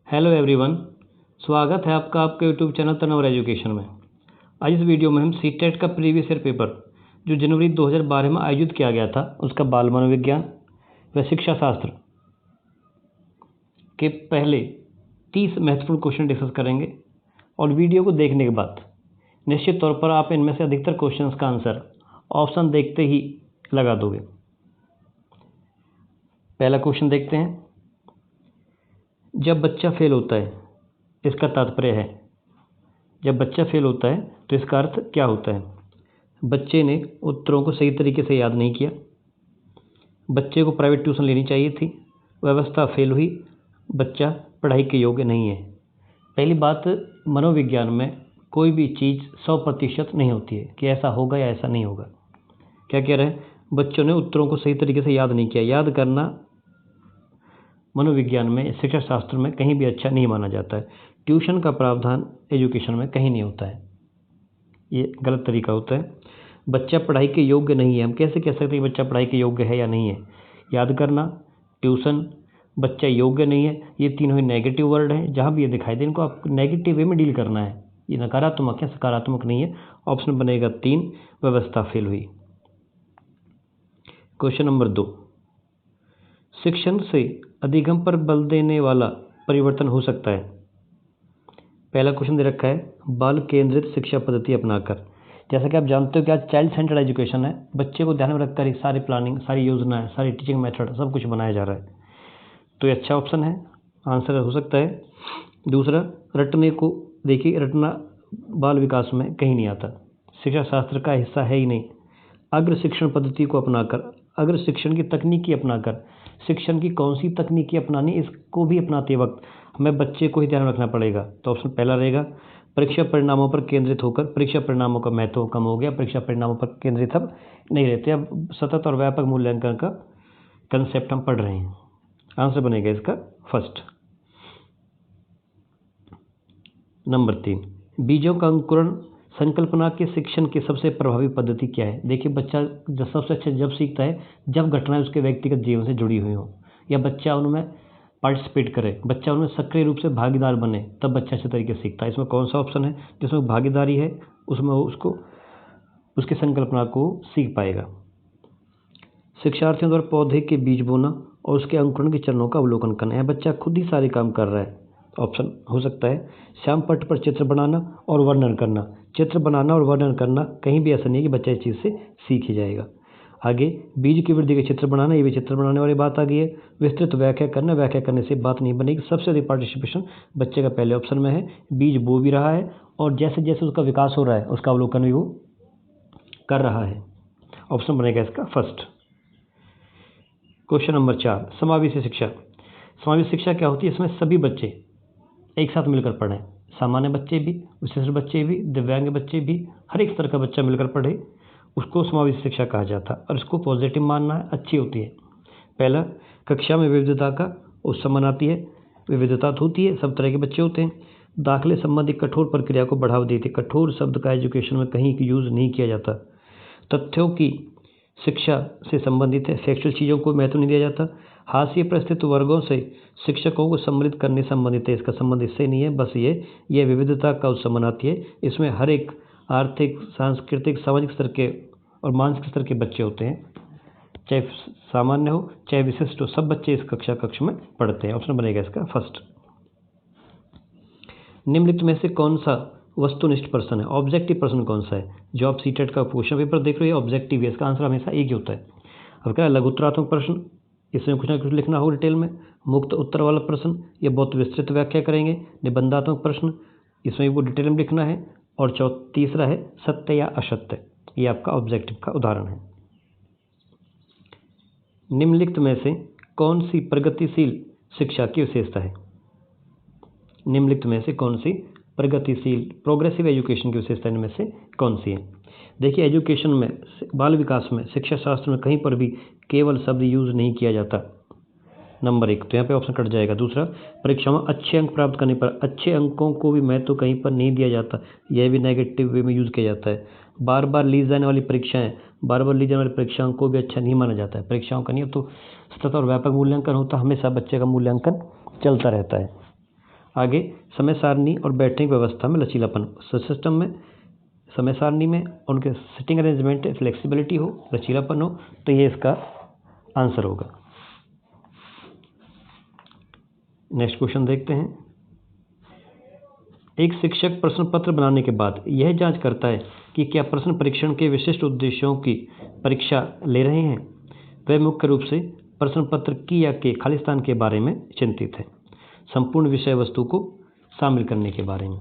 Hello everyone, स्वागत है आपका आपके यूट्यूब चैनल तनवर एजुकेशन में। आज इस वीडियो में हम सीटेट का प्रीवियस ईयर पेपर जो जनवरी 2012 में आयोजित किया गया था उसका बाल मनोविज्ञान व शिक्षा शास्त्र के पहले 30 महत्वपूर्ण क्वेश्चन डिस्कस करेंगे और वीडियो को देखने के बाद निश्चित तौर पर आप इनमें से अधिकतर क्वेश्चंस का आंसर ऑप्शन देखते ही लगा दोगे। पहला क्वेश्चन देखते हैं। जब बच्चा फेल होता है, इसका तात्पर्य है जब बच्चा फेल होता है तो इसका अर्थ क्या होता है? बच्चे ने उत्तरों को सही तरीके से याद नहीं किया, बच्चे को प्राइवेट ट्यूशन लेनी चाहिए थी, व्यवस्था फेल हुई, बच्चा पढ़ाई के योग्य नहीं है। पहली बात, मनोविज्ञान में कोई भी चीज़ 100% नहीं होती है कि ऐसा होगा या ऐसा नहीं होगा। क्या कह रहे हैं? बच्चों ने उत्तरों को सही तरीके से याद नहीं किया। याद करना मनोविज्ञान में, शिक्षा शास्त्र में कहीं भी अच्छा नहीं माना जाता है। ट्यूशन का प्रावधान एजुकेशन में कहीं नहीं होता है, ये गलत तरीका होता है। बच्चा पढ़ाई के योग्य नहीं है, हम कैसे कह सकते हैं कि बच्चा पढ़ाई के योग्य है या नहीं है? याद करना, ट्यूशन, बच्चा योग्य नहीं है, ये तीनों ही नेगेटिव वर्ड हैं। जहाँ भी ये दिखाई दे इनको आप नेगेटिव वे में डील करना है। ये नकारात्मक है, सकारात्मक नहीं है। ऑप्शन बनेगा 3, व्यवस्था फेल हुई। क्वेश्चन नंबर 2, शिक्षण से अधिगम पर बल देने वाला परिवर्तन हो सकता है। पहला क्वेश्चन दे रखा है, बाल केंद्रित शिक्षा पद्धति अपनाकर। जैसा कि आप जानते हो कि आज चाइल्ड सेंटर्ड एजुकेशन है, बच्चे को ध्यान में रखकर ही सारी प्लानिंग, सारी योजनाएं, सारी टीचिंग मेथड सब कुछ बनाया जा रहा है। तो ये अच्छा ऑप्शन है, आंसर हो सकता है। दूसरा, रटने को देखिए, रटना बाल विकास में कहीं नहीं आता, शिक्षा शास्त्र का हिस्सा है ही नहीं। अग्र शिक्षण पद्धति को अपनाकर, अग्र शिक्षण की तकनीकी अपनाकर, शिक्षण की कौन सी तकनीकी अपनानी, इसको भी अपनाते वक्त हमें बच्चे को ही ध्यान रखना पड़ेगा। तो ऑप्शन पहला रहेगा, परीक्षा परिणामों पर केंद्रित होकर। परीक्षा परिणामों का महत्व कम हो गया, परीक्षा परिणामों पर केंद्रित अब नहीं रहते, अब सतत और व्यापक मूल्यांकन का कंसेप्ट हम पढ़ रहे हैं। आंसर बनेगा इसका फर्स्ट। नंबर 3, बीजों का अंकुरण संकल्पना के शिक्षण की सबसे प्रभावी पद्धति क्या है? देखिए, बच्चा सबसे अच्छा जब सीखता है जब घटनाएं उसके व्यक्तिगत जीवन से जुड़ी हुई हों, या बच्चा उनमें पार्टिसिपेट करे, बच्चा उनमें सक्रिय रूप से भागीदार बने, तब बच्चा अच्छे तरीके से सीखता है। इसमें कौन सा ऑप्शन है जिसमें भागीदारी है, उसमें उसको उसकी संकल्पना को सीख पाएगा। शिक्षार्थियों द्वारा पौधे के बीज बोना और उसके अंकुरण के चरणों का अवलोकन करना है। बच्चा खुद ही सारे काम कर रहा है। ऑप्शन हो सकता है श्याम पट्ट पर चित्र बनाना और वर्णन करना। चित्र बनाना और वर्णन करना कहीं भी ऐसा नहीं है कि बच्चा इस चीज़ से सीख ही जाएगा। आगे, बीज की वृद्धि के चित्र बनाना, ये भी चित्र बनाने वाली बात आ गई है। विस्तृत व्याख्या करना, व्याख्या करने से बात नहीं बनेगी। सबसे अधिक पार्टिसिपेशन बच्चे का पहले ऑप्शन में है, बीज बो भी रहा है और जैसे जैसे उसका विकास हो रहा है उसका अवलोकन भी वो कर रहा है। ऑप्शन बनेगा इसका फर्स्ट। क्वेश्चन नंबर 4, समावेशी शिक्षा। समावेशी शिक्षा क्या होती है? इसमें सभी बच्चे एक साथ मिलकर पढ़ें, सामान्य बच्चे भी, विशिष्ट बच्चे भी, दिव्यांग बच्चे भी, हर एक स्तर का बच्चा मिलकर पढ़े, उसको समावेशी शिक्षा कहा जाता है और इसको पॉजिटिव मानना है, अच्छी होती है। पहला, कक्षा में विविधता का उत्सव मनाती है, विविधता होती है, सब तरह के बच्चे होते हैं। दाखिले संबंधी कठोर प्रक्रिया को बढ़ावा देती है। कठोर शब्द का एजुकेशन में कहीं यूज़ नहीं किया जाता। तथ्यों की शिक्षा से संबंधित है, फैक्चुअल चीज़ों को महत्व नहीं दिया जाता। हाशिए पर स्थित वर्गों से शिक्षकों को सम्मिलित करने संबंधित है, इसका संबंध इससे नहीं है, बस यह विविधता का उत्सव मनाती है। इसमें हर एक आर्थिक, सांस्कृतिक, सामाजिक स्तर के और मानसिक स्तर के बच्चे होते हैं, चाहे सामान्य हो चाहे विशिष्ट हो, सब बच्चे इस कक्ष में पढ़ते हैं। ऑप्शन बनेगा इसका फर्स्ट। निम्नलिखित में से कौन सा वस्तुनिष्ठ प्रश्न है? ऑब्जेक्टिव प्रश्न कौन सा है? जो आप सीटेट का क्वेश्चन पेपर देख रहे हो, ऑब्जेक्टिव है, इसका आंसर हमेशा एक ही होता है। अब क्या है? लघुत्तरात्मक प्रश्न, इसमें कुछ ना कुछ लिखना हो डिटेल में। मुक्त उत्तर वाला प्रश्न, ये बहुत विस्तृत व्याख्या करेंगे। निबंधात्मक प्रश्न, इसमें वो डिटेल में लिखना है। और तीसरा है सत्य या असत्य, ये आपका ऑब्जेक्टिव का उदाहरण है। निम्नलिखित में से कौन सी प्रगतिशील शिक्षा की विशेषता है? निम्नलिखित में से कौन सी प्रगतिशील, प्रोग्रेसिव एजुकेशन की विशेषता इनमें से कौन सी है? देखिए, एजुकेशन में, बाल विकास में, शिक्षा शास्त्र में कहीं पर भी केवल शब्द यूज़ नहीं किया जाता। नंबर 1, तो यहाँ पे ऑप्शन कट जाएगा। दूसरा, परीक्षा में अच्छे अंक प्राप्त करने पर अच्छे अंकों को भी महत्व कहीं पर नहीं दिया जाता, यह भी नेगेटिव वे में यूज़ किया जाता है। बार बार ली जाने वाली परीक्षाओं को भी अच्छा नहीं माना जाता है। परीक्षाओं का नहीं तो सतत और व्यापक मूल्यांकन होता, हमेशा बच्चे का मूल्यांकन चलता रहता है। आगे समय सारणी और बैठने की व्यवस्था में लचीलापन, सिस्टम में समय सारणी में उनके सिटिंग अरेंजमेंट फ्लेक्सिबिलिटी हो, लचीलापन हो, तो ये इसका आंसर होगा। नेक्स्ट क्वेश्चन देखते हैं। एक शिक्षक प्रश्न पत्र बनाने के बाद यह जांच करता है कि क्या प्रश्न परीक्षण के विशिष्ट उद्देश्यों की परीक्षा ले रहे हैं। वह मुख्य रूप से प्रश्न पत्र की या के खाली स्थान के बारे में चिंतित है। संपूर्ण विषय वस्तु को शामिल करने के बारे में,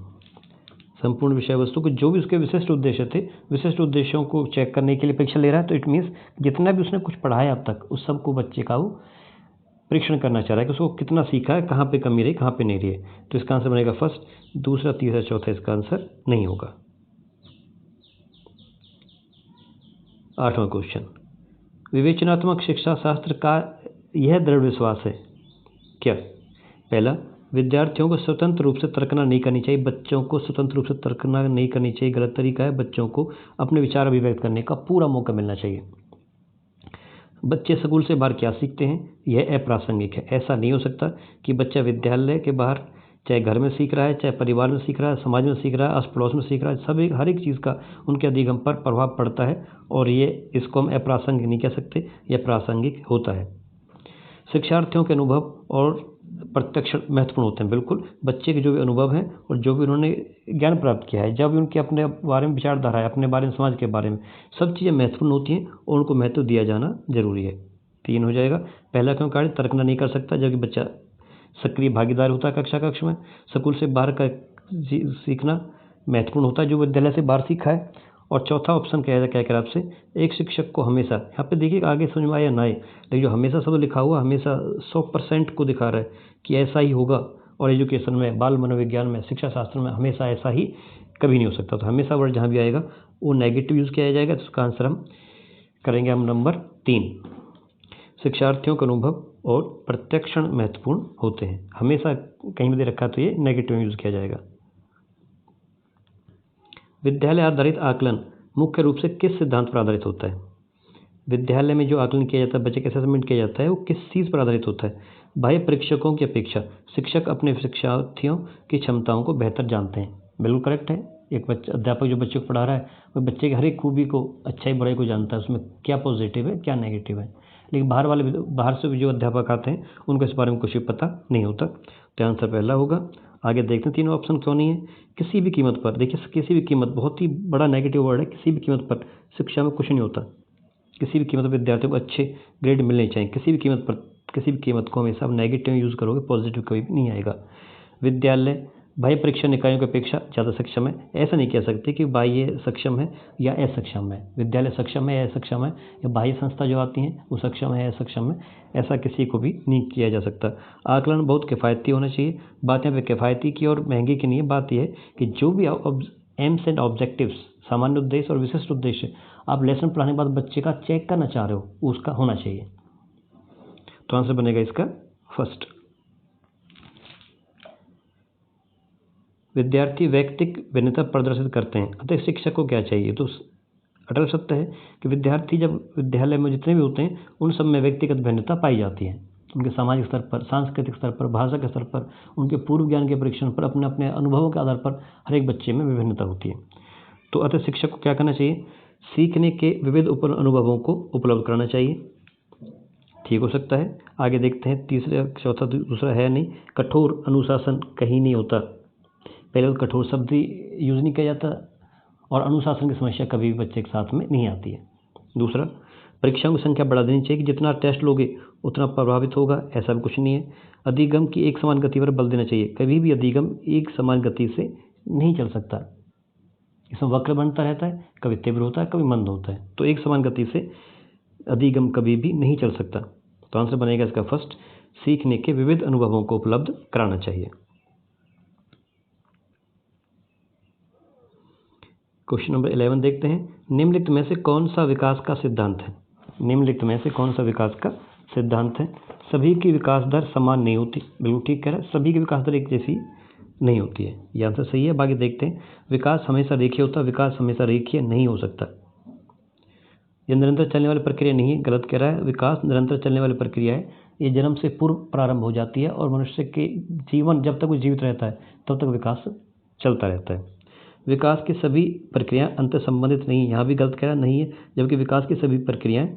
संपूर्ण विषय वस्तु को जो भी उसके विशिष्ट उद्देश्य थे, विशिष्ट उद्देश्यों को चेक करने के लिए परीक्षा ले रहा है। तो इट मीन्स जितना भी उसने कुछ पढ़ाया अब तक उस सब को बच्चे का वो परीक्षण करना चाह रहा है कि उसको कितना सीखा है, कहाँ पे कमी रही, कहाँ पे नहीं रही है। तो इसका आंसर बनेगा फर्स्ट, दूसरा, तीसरा, चौथा इसका आंसर नहीं होगा। 8वां क्वेश्चन, विवेचनात्मक शिक्षा शास्त्र का यह दृढ़ विश्वास है क्या। पहला, विद्यार्थियों को स्वतंत्र रूप से तर्कना नहीं करनी चाहिए। बच्चों को स्वतंत्र रूप से तर्कना नहीं करनी चाहिए, गलत तरीका है। बच्चों को अपने विचार अभिव्यक्त करने का पूरा मौका मिलना चाहिए। बच्चे स्कूल से बाहर क्या सीखते हैं, यह अप्रासंगिक है। ऐसा नहीं हो सकता कि बच्चा विद्यालय के बाहर चाहे घर में सीख रहा है, चाहे परिवार में सीख रहा है, समाज में सीख रहा है, आस पड़ोस में सीख रहा है, हर एक चीज़ का उनके अधिगम पर प्रभाव पड़ता है। और ये इसको हम अप्रासंगिक नहीं कह सकते, यह प्रासंगिक होता है। शिक्षार्थियों के अनुभव और प्रत्यक्ष महत्वपूर्ण होते हैं। बिल्कुल, बच्चे के जो भी अनुभव हैं और जो भी उन्होंने ज्ञान प्राप्त किया है, जब भी उनके अपने बारे में विचारधारा है, अपने बारे में, समाज के बारे में, सब चीज़ें महत्वपूर्ण होती हैं और उनको महत्व दिया जाना जरूरी है। 3 हो जाएगा। पहला क्यों कार्य तर्कना नहीं कर सकता जबकि बच्चा सक्रिय भागीदार होता है कक्ष में। स्कूल से बाहर का सीखना महत्वपूर्ण होता है जो विद्यालय से बाहर सीखा है। और चौथा ऑप्शन क्या कह कर आपसे, एक शिक्षक को हमेशा, यहाँ पे देखिए आगे समझ में आया ना आए, लेकिन जो हमेशा शब्द लिखा हुआ हमेशा 100% को दिखा रहा है कि ऐसा ही होगा। और एजुकेशन में, बाल मनोविज्ञान में, शिक्षा शास्त्र में हमेशा ऐसा ही कभी नहीं हो सकता। तो हमेशा वर्ड जहाँ भी आएगा वो नेगेटिव यूज़ किया जाएगा। तो उसका आंसर हम करेंगे नंबर 3। शिक्षार्थियों का अनुभव और प्रत्यक्षण महत्वपूर्ण होते हैं। हमेशा कहीं भी दे रखा तो ये नेगेटिव यूज़ किया जाएगा। विद्यालय आधारित आकलन मुख्य रूप से किस सिद्धांत पर आधारित होता है। विद्यालय में जो आकलन किया जाता है, बच्चे का असेसमेंट किया जाता है, वो किस चीज़ पर आधारित होता है। बाह्य परीक्षकों की अपेक्षा शिक्षक अपने शिक्षार्थियों की क्षमताओं को बेहतर जानते हैं। बिल्कुल करेक्ट है। एक बच्चा, अध्यापक जो बच्चे को पढ़ा रहा है वो बच्चे के हर एक खूबी को, अच्छाई बुराई को जानता है, उसमें क्या पॉजिटिव है क्या नेगेटिव है। लेकिन बाहर से भी जो अध्यापक आते हैं उनको इस बारे में कुछ भी पता नहीं होता। तो आंसर पहला होगा। आगे देखते हैं तीनों ऑप्शन क्यों नहीं है। किसी भी कीमत पर, देखिए किसी भी कीमत बहुत ही बड़ा नेगेटिव वर्ड है। किसी भी कीमत पर शिक्षा में कुछ नहीं होता। किसी भी कीमत पर विद्यार्थियों को अच्छे ग्रेड मिलने चाहिए। किसी भी कीमत पर, किसी भी कीमत को हमेशा आप नेगेटिव यूज़ करोगे, पॉजिटिव कभी भी नहीं आएगा। विद्यालय बाह्य परीक्षण इकाइयों की अपेक्षा ज़्यादा सक्षम है। ऐसा नहीं कह सकते कि बाह्य सक्षम है या असक्षम है। विद्यालय सक्षम है या असक्षम है, या बाह्य संस्था जो आती हैं वो सक्षम है या असक्षम है, ऐसा किसी को भी नहीं किया जा सकता। आकलन बहुत किफ़ायती होना चाहिए। बात यहाँ पे किफ़ायती की और महंगे की नहीं है। बात यह है कि जो भी एम्स एंड ऑब्जेक्टिव्स, सामान्य उद्देश्य और विशिष्ट उद्देश्य आप लेसन पढ़ाने के बाद बच्चे का चेक करना चाह रहे हो, उसका होना चाहिए। तो आंसर बनेगा इसका फर्स्ट। विद्यार्थी व्यक्तिक भिन्नता प्रदर्शित करते हैं, अतः शिक्षक को क्या चाहिए। तो अटल सत्य है कि विद्यार्थी जब विद्यालय में जितने भी होते हैं उन सब में व्यक्तिगत भिन्नता पाई जाती है। उनके सामाजिक स्तर पर, सांस्कृतिक स्तर पर, भाषा के स्तर पर, उनके पूर्व ज्ञान के परीक्षण पर, अपने अपने अनुभवों के आधार पर हर एक बच्चे में विभिन्नता होती है। तो अतः शिक्षक को क्या करना चाहिए, सीखने के विविध अनुभवों को उपलब्ध कराना चाहिए। ठीक हो सकता है। आगे देखते हैं तीसरा, चौथा, दूसरा है नहीं। कठोर अनुशासन कहीं नहीं होता। पहले तो कठोर शब्द यूज़ नहीं किया जाता और अनुशासन की समस्या कभी भी बच्चे के साथ में नहीं आती है। दूसरा, परीक्षाओं की संख्या बढ़ा देनी चाहिए कि जितना टेस्ट लोगे उतना प्रभावित होगा, ऐसा भी कुछ नहीं है। अधिगम की एक समान गति पर बल देना चाहिए। कभी भी अधिगम एक समान गति से नहीं चल सकता, इसमें वक्र बनता रहता है, कभी तीव्र होता है, कभी मंद होता है। तो एक समान गति से अधिगम कभी भी नहीं चल सकता। तो आंसर बनेगा इसका फर्स्ट, सीखने के विविध अनुभवों को उपलब्ध कराना चाहिए। क्वेश्चन नंबर 11 देखते हैं। निम्नलिखित में से कौन सा विकास का सिद्धांत है। निम्नलिखित में से कौन सा विकास का सिद्धांत है। सभी की विकास दर समान नहीं होती। बिल्कुल ठीक कह रहा है, सभी की विकास दर एक जैसी नहीं होती है, यह आंसर सही है। बाकी देखते हैं। विकास हमेशा रेखीय होता है, विकास हमेशा रेखीय नहीं हो सकता। यह निरंतर चलने वाली प्रक्रिया नहीं है, गलत कह रहा है। विकास निरंतर चलने वाली प्रक्रिया है। ये जन्म से पूर्व प्रारंभ हो जाती है और मनुष्य के जीवन जब तक वो जीवित रहता है तब तक विकास चलता रहता है। विकास की सभी प्रक्रियाएं अंत संबंधित नहीं, यहाँ भी गलत कह रहा नहीं है, जबकि विकास की सभी प्रक्रियाएं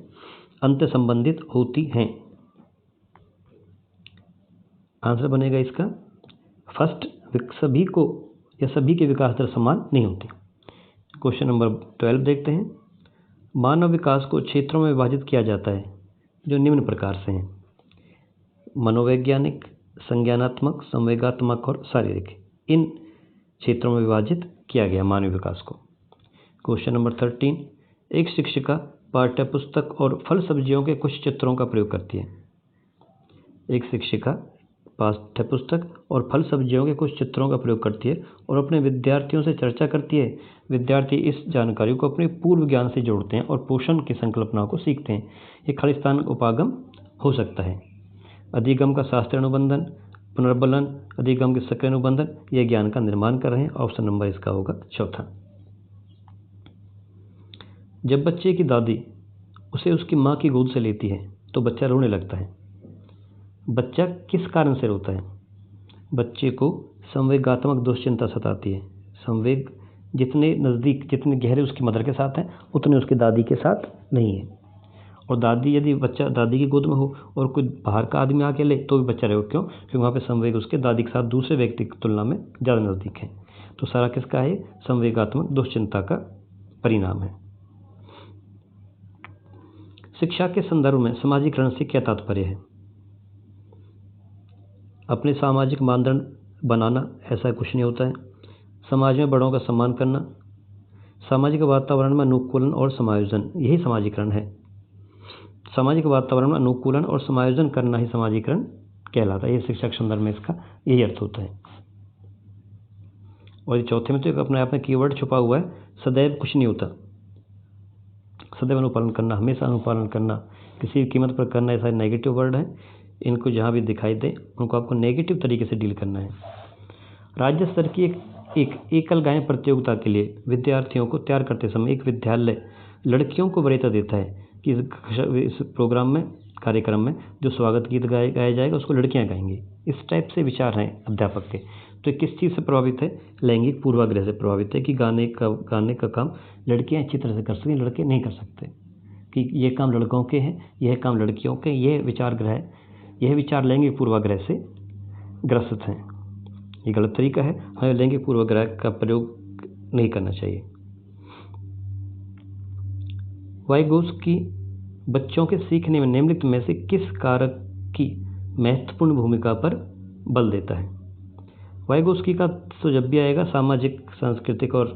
अंत संबंधित होती हैं। आंसर बनेगा इसका फर्स्ट, सभी को या सभी के विकास दर समान नहीं होती। क्वेश्चन नंबर 12 देखते हैं। मानव विकास को क्षेत्रों में विभाजित किया जाता है जो निम्न प्रकार से हैं: मनोवैज्ञानिक, संज्ञानात्मक, संवेगात्मक और शारीरिक। इन क्षेत्रों में विभाजित किया गया मानव विकास को। क्वेश्चन नंबर 13, एक शिक्षिका पाठ्यपुस्तक और फल सब्जियों के कुछ चित्रों का प्रयोग करती है। एक शिक्षिका पाठ्यपुस्तक और फल सब्जियों के कुछ चित्रों का प्रयोग करती है और अपने विद्यार्थियों से चर्चा करती है। विद्यार्थी इस जानकारी को अपने पूर्व ज्ञान से जोड़ते हैं और पोषण की संकल्पनाओं को सीखते हैं। ये खालिस्तान उपागम हो सकता है। अधिगम का शास्त्रीय अनुबंधन, पुनर्बलन, अधिगम के सक्रिय अनुबंधन, ये ज्ञान का निर्माण कर रहे हैं। ऑप्शन नंबर इसका होगा चौथा। जब बच्चे की दादी उसे उसकी माँ की गोद से लेती है तो बच्चा रोने लगता है। बच्चा किस कारण से रोता है? बच्चे को संवेगात्मक दुश्चिंता सताती है। संवेग जितने नज़दीक, जितने गहरे उसकी मदर के साथ हैं उतने उसकी दादी के साथ नहीं है। और दादी, यदि बच्चा दादी की गोद में हो और कोई बाहर का आदमी आके ले तो भी बच्चा रोए। क्यों? क्योंकि वहाँ पे संवेग उसके दादी के साथ दूसरे व्यक्ति की तुलना में ज़्यादा नज़दीक है। तो सारा किसका है? संवेगात्मक दुश्चिंता का परिणाम है। शिक्षा के संदर्भ में सामाजिकरण से क्या तात्पर्य है? अपने सामाजिक मानदंड बनाना, ऐसा कुछ नहीं होता है। समाज में बड़ों का सम्मान करना, सामाजिक वातावरण में अनुकूलन और समायोजन, यही सामाजिकरण है। सामाजिक वातावरण में अनुकूलन और समायोजन करना ही सामाजिकरण कहलाता है। ये शिक्षा के संदर्भ में इसका यही अर्थ होता है। और ये चौथे में तो एक अपने आप में कीवर्ड छुपा हुआ है, सदैव कुछ नहीं होता। सदैव अनुपालन करना, हमेशा अनुपालन करना, किसी भी कीमत पर करना, ऐसा नेगेटिव वर्ड है। इनको जहाँ भी दिखाई दे उनको आपको नेगेटिव तरीके से डील करना है। राज्य स्तर की एक एकल गायन प्रतियोगिता के लिए विद्यार्थियों को तैयार करते समय एक विद्यालय लड़कियों को वरीयता देता है कि इस प्रोग्राम में, कार्यक्रम में जो स्वागत गीत गाया जाएगा उसको लड़कियां गाएंगी। इस टाइप से विचार हैं अध्यापक के। तो ये किस चीज़ से प्रभावित है? लैंगिक पूर्वाग्रह से प्रभावित है कि गाने का काम लड़कियां अच्छी तरह से कर सकती, लड़के नहीं कर सकते, कि ये काम लड़कों के हैं, यह काम लड़कियों के। यह विचार लैंगिक पूर्वाग्रह से ग्रसित हैं। ये गलत तरीका है। हमें लैंगिक पूर्वाग्रह का प्रयोग नहीं करना चाहिए। वाइगोत्स्की बच्चों के सीखने में निम्नलिखित में से किस कारक की महत्वपूर्ण भूमिका पर बल देता है? वाइगोत्स्की का तो जब भी आएगा सामाजिक, सांस्कृतिक और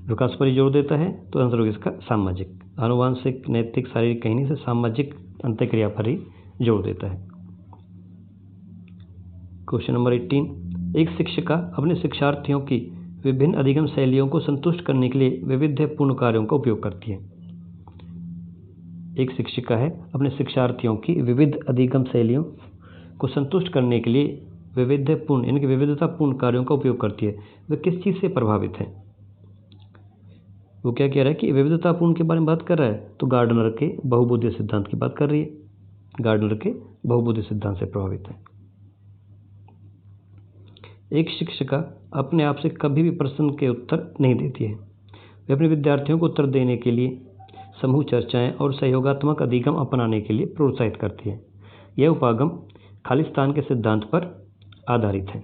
विकास पर ही जोर देता है। तो आंसर होगा इसका सामाजिक। आनुवांशिक, नैतिक, शारीरिक कहीं नहीं से सामाजिक अंतःक्रिया पर ही जोर देता है। क्वेश्चन नंबर 18, एक शिक्षिका अपने शिक्षार्थियों की विभिन्न अधिगम शैलियों को संतुष्ट करने के लिए वैविध्यपूर्ण कार्यों का उपयोग करती है। एक शिक्षिका है अपने शिक्षार्थियों की विविध अधिगम शैलियों को संतुष्ट करने के लिए वैविध्यपूर्ण, यानी कि विविधतापूर्ण कार्यों का उपयोग करती है। वह किस चीज़ से प्रभावित है? वो क्या कह रहा है कि विविधतापूर्ण के बारे में बात कर रहा है, तो गार्डनर के बहुबुद्धि सिद्धांत की बात कर रही है। गार्डनर के बहुबुद्धि सिद्धांत से प्रभावित है। एक शिक्षिका अपने आप से कभी भी प्रश्न के उत्तर नहीं देती है। वे अपने विद्यार्थियों को उत्तर देने के लिए समूह चर्चाएं और सहयोगात्मक अधिगम अपनाने के लिए प्रोत्साहित करती है। यह उपागम खालिस्तान के सिद्धांत पर आधारित है।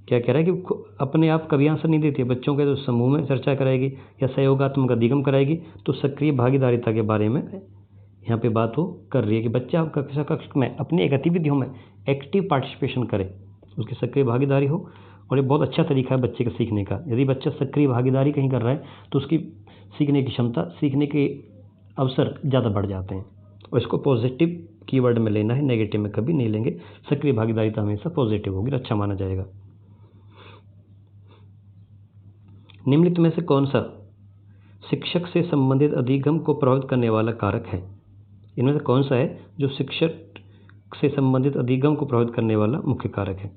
क्या कह रहा है कि अपने आप कभी आंसर नहीं देती है। बच्चों के तो समूह में चर्चा कराएगी या सहयोगात्मक अधिगम कराएगी। तो सक्रिय भागीदारिता के बारे में यहाँ पे बात हो कर रही है कि बच्चा कक्षा कक्ष में अपनी गतिविधियों में एक्टिव पार्टिसिपेशन करे, उसकी सक्रिय भागीदारी हो। और ये बहुत अच्छा तरीका है बच्चे के सीखने का। यदि बच्चा सक्रिय भागीदारी कहीं कर रहा है तो उसकी सीखने की क्षमता, सीखने के अवसर ज़्यादा बढ़ जाते हैं। और इसको पॉजिटिव कीवर्ड में लेना है, नेगेटिव में कभी नहीं लेंगे। सक्रिय भागीदारी तो हमेशा पॉजिटिव होगी, अच्छा माना जाएगा। निम्नलिखित में से कौन सा शिक्षक से संबंधित अधिगम को प्रभावित करने वाला कारक है? इनमें से कौन सा है जो शिक्षक से संबंधित अधिगम को प्रभावित करने वाला मुख्य कारक है?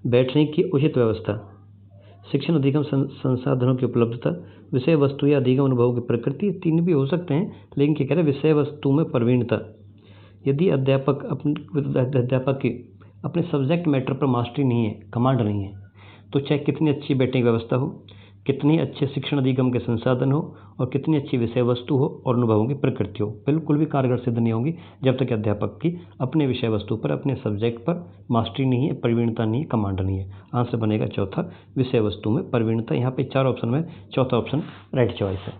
बैठने की उचित व्यवस्था, शिक्षण अधिगम संसाधनों की उपलब्धता, विषय वस्तु या अधिगम अनुभव की प्रकृति। तीन भी हो सकते हैं, लेकिन क्या कह रहे हैं? विषय वस्तु में प्रवीणता, यदि अध्यापक की अपने सब्जेक्ट मैटर पर मास्टरी नहीं है, कमांड नहीं है, तो चाहे कितनी अच्छी बैठने की व्यवस्था हो, कितनी अच्छे शिक्षण अधिगम के संसाधन हो और कितनी अच्छी विषय वस्तु हो और अनुभवों की प्रकृति हो, बिल्कुल भी कारगर सिद्ध नहीं होंगी जब तक अध्यापक की अपने विषय वस्तु पर, अपने सब्जेक्ट पर मास्टरी नहीं है, प्रवीणता नहीं है, कमांड नहीं है। आंसर बनेगा चौथा, विषय वस्तु में प्रवीणता। यहाँ पे 4 ऑप्शन में चौथा ऑप्शन राइट चॉइस है।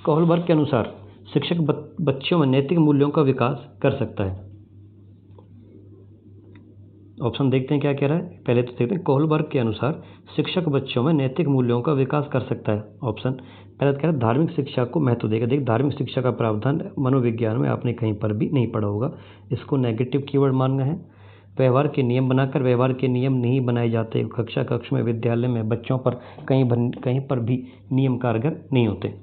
कोहलबर्ग के अनुसार शिक्षक बच्चों में नैतिक मूल्यों का विकास कर सकता है। ऑप्शन देखते हैं क्या कह रहा है। पहले तो देखते हैं, कोहलबर्ग के अनुसार शिक्षक बच्चों में नैतिक मूल्यों का विकास कर सकता है। ऑप्शन पहले तो कह रहा है धार्मिक शिक्षा को महत्व देगा। देख, धार्मिक शिक्षा का प्रावधान मनोविज्ञान में आपने कहीं पर भी नहीं पढ़ा होगा, इसको नेगेटिव कीवर्ड मानना है। व्यवहार के नियम बनाकर, व्यवहार के नियम नहीं बनाए जाते कक्ष में, विद्यालय में बच्चों पर कहीं पर भी नियम कारगर नहीं होते।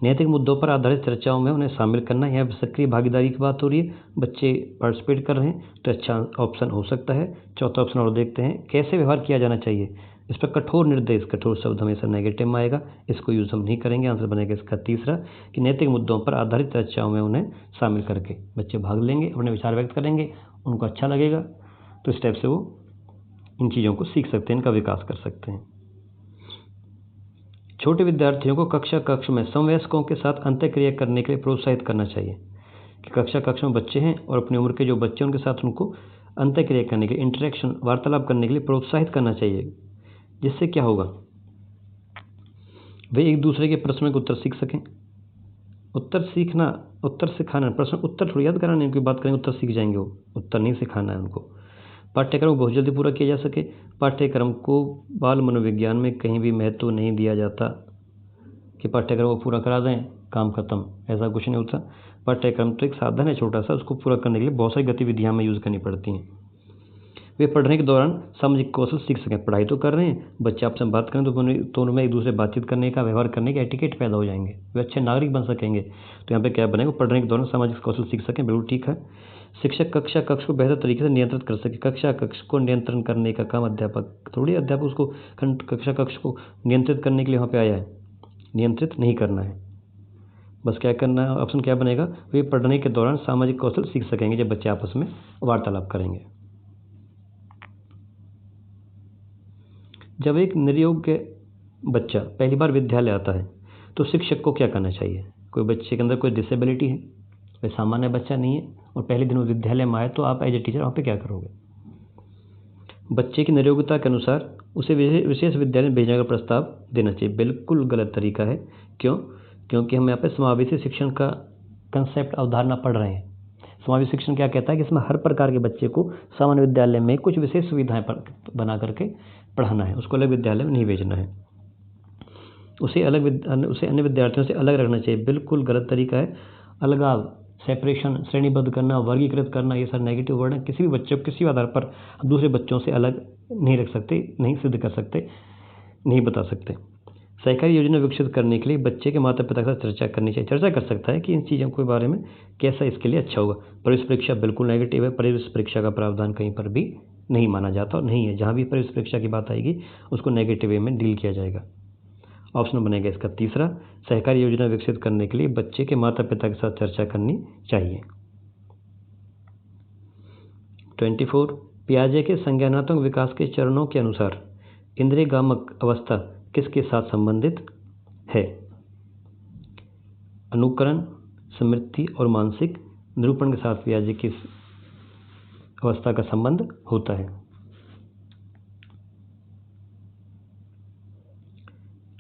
नैतिक मुद्दों पर आधारित चर्चाओं में उन्हें शामिल करना, यहाँ सक्रिय भागीदारी की बात हो रही है, बच्चे पार्टिसिपेट कर रहे हैं, तो अच्छा ऑप्शन हो सकता है। चौथा ऑप्शन और देखते हैं, कैसे व्यवहार किया जाना चाहिए। इस पर कठोर निर्देश, कठोर शब्द हमेशा नेगेटिव में आएगा, इसको यूज़ हम नहीं करेंगे। आंसर बनेगा इसका तीसरा, कि नैतिक मुद्दों पर आधारित चर्चाओं में उन्हें शामिल करके बच्चे भाग लेंगे, अपने विचार व्यक्त करेंगे, उनको अच्छा लगेगा, तो इस टाइप से वो इन चीज़ों को सीख सकते हैं, इनका विकास कर सकते हैं। छोटे विद्यार्थियों को कक्ष में समवयस्कों के साथ अंतःक्रिया करने के लिए प्रोत्साहित करना चाहिए। कि कक्ष में बच्चे हैं और अपनी उम्र के जो बच्चे हैं उनके साथ उनको अंतःक्रिया करने के लिए, इंटरेक्शन, वार्तालाप करने के लिए प्रोत्साहित करना चाहिए। जिससे क्या होगा, वे एक दूसरे के प्रश्नों के उत्तर सीख सकें। उत्तर सिखाना, प्रश्न उत्तर थोड़ी याद कराने की बात करेंगे, उत्तर सीख जाएंगे वो, उत्तर नहीं सिखाना है उनको। पाठ्यक्रम बहुत जल्दी पूरा किया जा सके। पाठ्यक्रम को बाल मनोविज्ञान में कहीं भी महत्व नहीं दिया जाता कि पाठ्यक्रम को पूरा करा दें, काम खत्म, ऐसा कुछ नहीं होता। पाठ्यक्रम तो एक साधन है छोटा सा, उसको पूरा करने के लिए बहुत सारी गतिविधियाँ में यूज़ करनी पड़ती हैं। वे पढ़ने के दौरान सामाजिक कौशल सीख सकें। पढ़ाई तो कर रहे हैं बच्चे, आपसे बात करें तो उनमें एक दूसरे बातचीत करने का, व्यवहार करने के एटिकेट पैदा हो जाएंगे, वे अच्छे नागरिक बन सकेंगे। तो यहाँ पे क्या बनेगा, पढ़ने के दौरान सामाजिक कौशल सीख सकें, बिल्कुल ठीक है। शिक्षक कक्ष को बेहतर तरीके से नियंत्रित कर सके। कक्ष को नियंत्रण करने का काम अध्यापक थोड़ी, अध्यापक उसको कक्ष को नियंत्रित करने के लिए वहाँ पे आया है, नियंत्रित नहीं करना है, बस क्या करना है। ऑप्शन क्या बनेगा, वे पढ़ने के दौरान सामाजिक कौशल सीख सकेंगे जब बच्चे आपस में वार्तालाप करेंगे। जब एक निर्योग्य बच्चा पहली बार विद्यालय आता है तो शिक्षक को क्या करना चाहिए। कोई बच्चे के अंदर कोई डिसेबिलिटी है, कोई सामान्य बच्चा नहीं है और पहले दिन वो विद्यालय में आए, तो आप एज ए टीचर वहाँ पे क्या करोगे। बच्चे की निर्योग्यता के अनुसार उसे विशेष विद्यालय में भेजने का प्रस्ताव देना चाहिए। बिल्कुल गलत तरीका है। क्यों? क्योंकि हम यहाँ पे समावेशी शिक्षण का कंसेप्ट, अवधारणा पढ़ रहे हैं। समावेशी शिक्षण क्या कहता है कि इसमें हर प्रकार के बच्चे को सामान्य विद्यालय में कुछ विशेष सुविधाएं बना करके पढ़ाना है, उसको अलग विद्यालय में नहीं भेजना है, उसे अन्य विद्यार्थियों से अलग रखना चाहिए। बिल्कुल गलत तरीका है। अलगाव, सेपरेशन, श्रेणीबद्ध करना, वर्गीकृत करना, ये सारे नेगेटिव वर्ड हैं। किसी भी बच्चे को किसी आधार पर दूसरे बच्चों से अलग नहीं रख सकते, नहीं सिद्ध कर सकते, नहीं बता सकते। सरकारी योजना विकसित करने के लिए बच्चे के माता पिता के साथ चर्चा करनी चाहिए। चर्चा कर सकता है कि इन चीज़ों के बारे में कैसा इसके लिए अच्छा होगा। प्रवेश परीक्षा बिल्कुल नेगेटिव है। प्रवेश परीक्षा का प्रावधान कहीं पर भी नहीं माना जाता और नहीं है। जहाँ भी प्रवेश परीक्षा की बात आएगी उसको नेगेटिव वे में डील किया जाएगा। ऑप्शन बनेगा इसका तीसरा, सहकारी योजना विकसित करने के लिए बच्चे के माता पिता के साथ चर्चा करनी चाहिए। 24, पियाजे के संज्ञानात्मक विकास के चरणों के अनुसार इंद्रियगामक अवस्था किसके साथ संबंधित है। अनुकरण, स्मृति और मानसिक निरूपण के साथ पियाजे की अवस्था का संबंध होता है।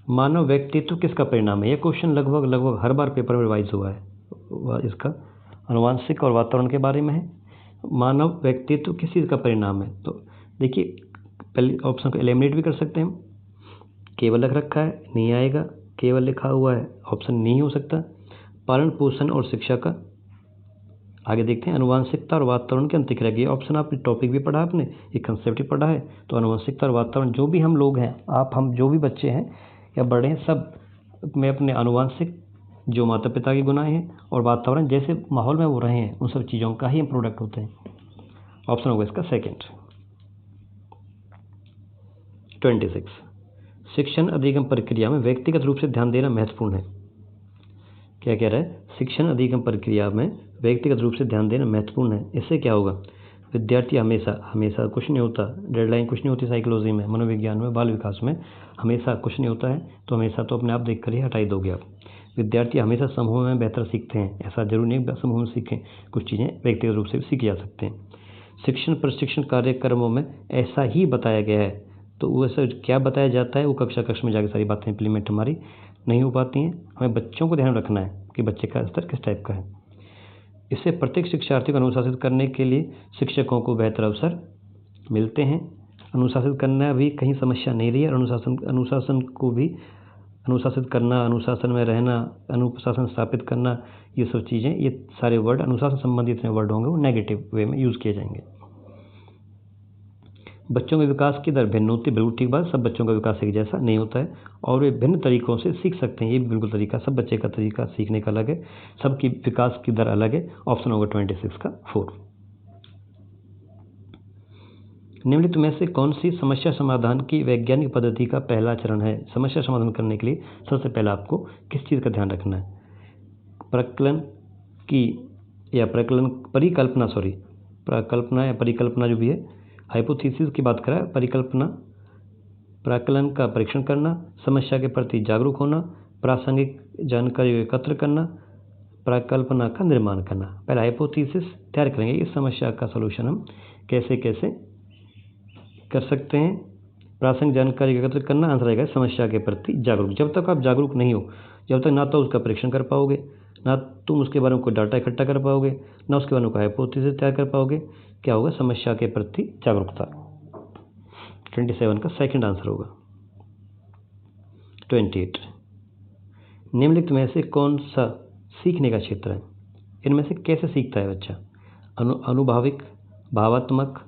मानव व्यक्तित्व किसका परिणाम है। यह क्वेश्चन लगभग हर बार पेपर में रिवाइज हुआ है। इसका अनुवांशिक और वातावरण के बारे में है। मानव व्यक्तित्व किस चीज़ का परिणाम है। तो देखिए, पहले ऑप्शन को एलिमिनेट भी कर सकते हैं हम। केवल रख रखा है, नहीं आएगा। केवल लिखा हुआ है, ऑप्शन नहीं हो सकता। पालन पोषण और शिक्षा का। आगे देखते हैं, अनुवांशिकता और वातावरण की अंतःक्रिया। ये ऑप्शन आपने टॉपिक भी पढ़ा, आपने ये कंसेप्ट भी पढ़ा है। तो अनुवांशिकता और वातावरण, जो भी हम लोग हैं, हम जो भी बच्चे हैं या बड़े हैं, सब में अपने अनुवांशिक जो माता पिता के गुण हैं और वातावरण जैसे माहौल में वो रहे हैं, उन सब चीज़ों का ही हम प्रोडक्ट होते हैं। ऑप्शन होगा इसका सेकेंड। 26, शिक्षण अधिगम प्रक्रिया में व्यक्तिगत रूप से ध्यान देना महत्वपूर्ण है। क्या कह रहा है? शिक्षण अधिगम प्रक्रिया में व्यक्तिगत रूप से ध्यान देना महत्वपूर्ण है। इससे क्या होगा? विद्यार्थी हमेशा कुछ नहीं होता, डेडलाइन कुछ नहीं होती साइकोलॉजी में, मनोविज्ञान में, बाल विकास में हमेशा कुछ नहीं होता है, तो हमेशा तो अपने आप देख कर ही हटाई दोगे आप। विद्यार्थी हमेशा समूह में बेहतर सीखते हैं। ऐसा जरूरी नहीं समूह में सीखें, कुछ चीज़ें व्यक्तिगत रूप से भी सीखी जा सकते हैं। शिक्षण प्रशिक्षण कार्यक्रमों में ऐसा ही बताया गया है। तो वैसे क्या बताया जाता है वो कक्षा में जाकर सारी बातें इम्प्लीमेंट हमारी नहीं हो पाती हैं। हमें बच्चों को ध्यान रखना है कि बच्चे का स्तर किस टाइप का है। इससे प्रत्येक शिक्षार्थी को अनुशासित करने के लिए शिक्षकों को बेहतर अवसर मिलते हैं। अनुशासित करना भी कहीं समस्या नहीं रही है। अनुशासन को भी अनुशासित करना, अनुशासन में रहना, अनुशासन स्थापित करना, ये सब चीज़ें, ये सारे वर्ड अनुशासन संबंधित जितने वर्ड होंगे वो नेगेटिव वे में यूज़ किए जाएंगे। बच्चों के विकास की दर भिन्न होती है। बिल्कुल ठीक बात, सब बच्चों का विकास एक जैसा नहीं होता है और वे भिन्न तरीक़ों से सीख सकते हैं। ये भी बिल्कुल तरीका, सब बच्चे का तरीका सीखने का अलग है, सबकी विकास की दर अलग है। ऑप्शन होगा 26 का 4। निम्नलिखित में से कौन सी समस्या समाधान की वैज्ञानिक पद्धति का पहला चरण है? समस्या समाधान करने के लिए सबसे पहले आपको किस चीज़ का ध्यान रखना है? परिकल्पना जो भी है, हाइपोथेसिस की बात करा, प्राकलन का परीक्षण करना, समस्या के प्रति जागरूक होना, प्रासंगिक जानकारी एकत्र करना, प्राकल्पना का निर्माण करना। पहले हाइपोथेसिस तैयार करेंगे, इस समस्या का सलूशन हम कैसे कैसे कर सकते हैं। प्रासंगिक जानकारी एकत्र करना, आंसर आएगा समस्या के प्रति जागरूक। जब तक आप जागरूक नहीं हो, जब तक ना तो उसका परीक्षण कर पाओगे, ना तुम उसके बारे में कोई डाटा इकट्ठा कर पाओगे, ना उसके बारे में कोई हाइपोथेसिस तैयार कर पाओगे, क्या होगा? समस्या के प्रति जागरूकता। 27 का सेकंड आंसर होगा। 28, निम्नलिखित में से कौन सा सीखने का क्षेत्र है? इनमें से कैसे सीखता है बच्चा? अनुभाविक, भावात्मक,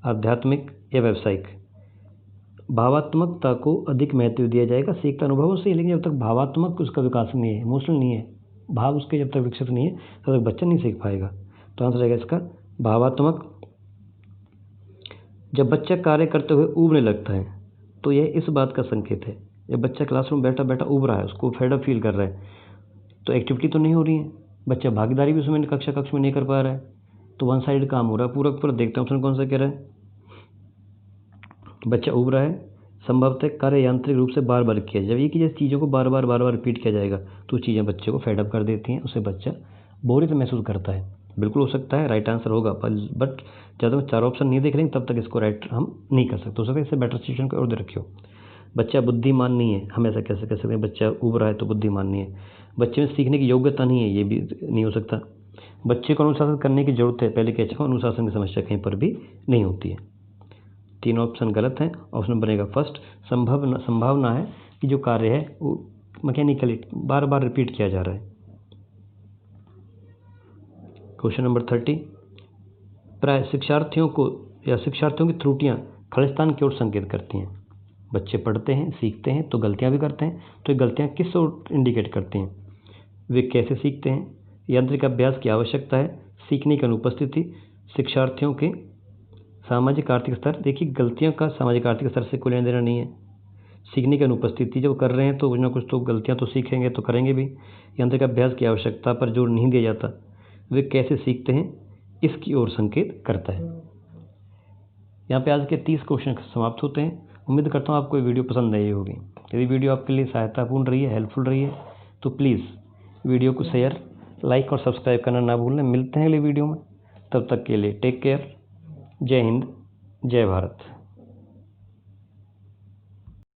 आध्यात्मिक या व्यावसायिक? भावात्मकता को अधिक महत्व दिया जाएगा। सीखता अनुभवों से, लेकिन जब तक भावात्मक उसका विकास नहीं है, इमोशनल नहीं है, भाव उसके जब तक विकसित नहीं है तब तक बच्चा नहीं सीख पाएगा। तो आंसर रहेगा इसका भावात्मक। जब बच्चा कार्य करते हुए ऊबने लगता है तो यह इस बात का संकेत है, जब बच्चा क्लासरूम बैठा बैठा ऊब रहा है, उसको फेड अप फील कर रहा है, तो एक्टिविटी तो नहीं हो रही है, बच्चा भागीदारी भी उसमें कक्षा में नहीं कर पा रहा है, तो वन साइड काम हो रहा है। पूरा देखते हैं ऑप्शन कौन सा कह रहा है। बच्चा ऊब रहा है, संभवतः कार्य यांत्रिक रूप से बार बार किया। जब एक ही जैसी चीज़ों को बार बार रिपीट किया जाएगा तो चीज़ें बच्चे को फेड अप कर देती हैं, उससे बच्चा बोरियत महसूस करता है। बिल्कुल हो सकता है राइट आंसर होगा, बट जब तक 4 ऑप्शन नहीं देख लेंगे तब तक इसको राइट हम नहीं कर सकते। हो सकता है इससे बेटर सिचुएशन को और दे रखियो। बच्चा बुद्धिमान नहीं है, हम ऐसा कैसे कह सकते हैं? बच्चा ऊब रहा है तो बुद्धिमान नहीं है। बच्चे में सीखने की योग्यता नहीं है, ये भी नहीं हो सकता। बच्चे को अनुशासन करने की जरूरत है, पहले कह चुका हूं, अनुशासन की समस्या कहीं पर भी नहीं होती है। 3 ऑप्शन गलत हैं। ऑप्शन बनेगा फर्स्ट, संभावना है कि जो कार्य है वो मैकेनिकली बार बार रिपीट किया जा रहा है। क्वेश्चन नंबर 30, प्राय शिक्षार्थियों की त्रुटियां खालिस्तान की ओर संकेत करती हैं। बच्चे पढ़ते हैं, सीखते हैं तो गलतियां भी करते हैं, तो ये गलतियां किस ओर इंडिकेट करती हैं? वे कैसे सीखते हैं? यांत्रिक अभ्यास की आवश्यकता है, सीखने की अनुपस्थिति, शिक्षार्थियों के सामाजिक आर्थिक स्तर। देखिए, गलतियों का सामाजिक आर्थिक स्तर से कोई लेना देना नहीं है। सीखने की अनुपस्थिति, जब कर रहे हैं तो कुछ ना कुछ तो गलतियां तो सीखेंगे, तो करेंगे भी। यांत्रिक अभ्यास की आवश्यकता पर जोर नहीं दिया जाता। वे कैसे सीखते हैं, इसकी ओर संकेत करता है। यहाँ पे आज के 30 क्वेश्चन समाप्त होते हैं। उम्मीद करता हूँ आपको ये वीडियो पसंद आई होगी। यदि वीडियो आपके लिए सहायतापूर्ण रही है, हेल्पफुल रही है, तो प्लीज़ वीडियो को शेयर, लाइक और सब्सक्राइब करना ना भूलें। मिलते हैं अगले वीडियो में, तब तक के लिए टेक केयर। जय हिंद, जय भारत।